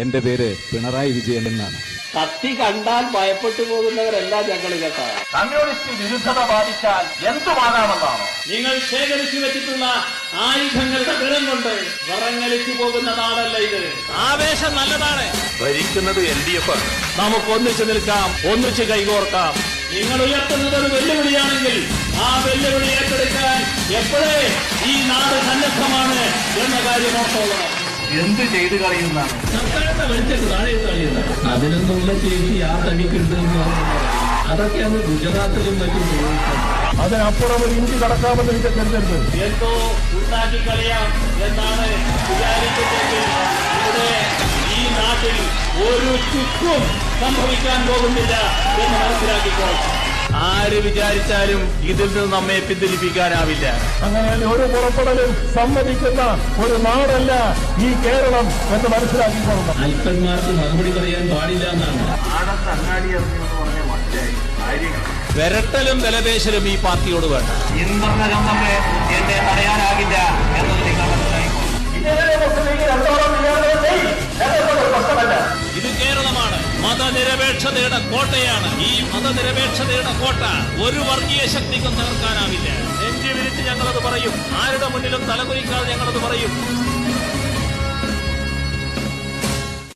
എന്റെ പേര് പിണറായി വിജയൻ എന്നാണ്. കത്തി കണ്ടാൽ ഭയപ്പെട്ടു പോകുന്നവരെല്ലാം ഞങ്ങൾ കേട്ടോ. കമ്മ്യൂണിസ്റ്റ് വിരുദ്ധത ബാധിച്ചാൽ എന്തുമാകാമെന്നാണ് നിങ്ങൾ ശേഖരിച്ചു വെച്ചിട്ടുള്ള ആയുധങ്ങളുടെ ബലം കൊണ്ട് വിറങ്ങലിച്ചു പോകുന്ന നാടല്ല ഇത്. ആവേശം നല്ലതാണ്. ഭരിക്കുന്നത് LDF ആണ്. നമുക്ക് ഒന്നിച്ചു നിൽക്കാം, ഒന്നിച്ച് കൈകോർക്കാം. നിങ്ങൾ ഉയർത്തുന്നത് ഒരു വെല്ലുവിളിയാണെങ്കിൽ ആ വെല്ലുവിളി ഏറ്റെടുക്കാൻ എപ്പോഴേ ഈ നാട് സന്നദ്ധമാണ് എന്ന കാര്യം ഓർത്തോളണം. എന്ത് ചെയ്തു കളയുന്നതാണ് സർക്കാരിന്റെ വെളിച്ചത്ത് താഴെ തള്ളിയതാണ്. അതിനൊന്നുള്ള ശേഷി ആ തനിക്കുണ്ട് എന്ന് പറയുന്നത് അതൊക്കെയാണ് ഗുജറാത്തിലും മറ്റും ചോദിക്കുന്നത്. അതിനപ്പുറം ഒരു ഇഞ്ചി കടക്കാമെന്ന് എനിക്ക് കരുതരുത്. എന്തോ ഉണ്ടാക്കി കളയാം എന്നാണ് വിചാരിക്കുന്നതെങ്കിൽ ഇവിടെ ഈ നാട്ടിൽ ഒരു ചുക്കും സംഭവിക്കാൻ പോകുന്നില്ല എന്ന് മനസ്സിലാക്കിക്കോളാം. ആര് വിചാരിച്ചാലും ഇതിൽ നിന്ന് നമ്മെ പിന്തിരിപ്പിക്കാനാവില്ല. അങ്ങനെ ഒരു പുറപ്പെടലും സമ്മതിക്കുന്ന ഒരു നാടല്ല ഈ കേരളം എന്ന് മനസ്സിലാക്കിക്കൊള്ളണം. അല്പന്മാർക്ക് മറുപടി പറയാൻ പാടില്ല എന്നാണ്. ആടത്ത് അങ്ങാടി ഇറങ്ങിയെന്ന് പറഞ്ഞ മനസ്സിലായി കാര്യങ്ങൾ. വിരട്ടലും വിലപേശലും ഈ പാർട്ടിയോട് വേണ്ട. ഇന്നകം നമ്മെ എന്നെ തടയാനാകില്ല എന്നത് നിങ്ങൾ മനസ്സിലായിക്കോളും. ഇത് കേരളമാണ്. മതനിരപേക്ഷതയുടെ കോട്ടയാണ്. ഈ മതനിരപേക്ഷതയുടെ കോട്ട ഒരു വർഗീയ ശക്തിക്കും തകർക്കാനാവില്ല. നെഞ്ചു വിരിച്ച് ഞങ്ങളത് പറയും. ആരുടെ മുന്നിലും തലകുനിക്കാതെ ഞങ്ങളത് പറയും.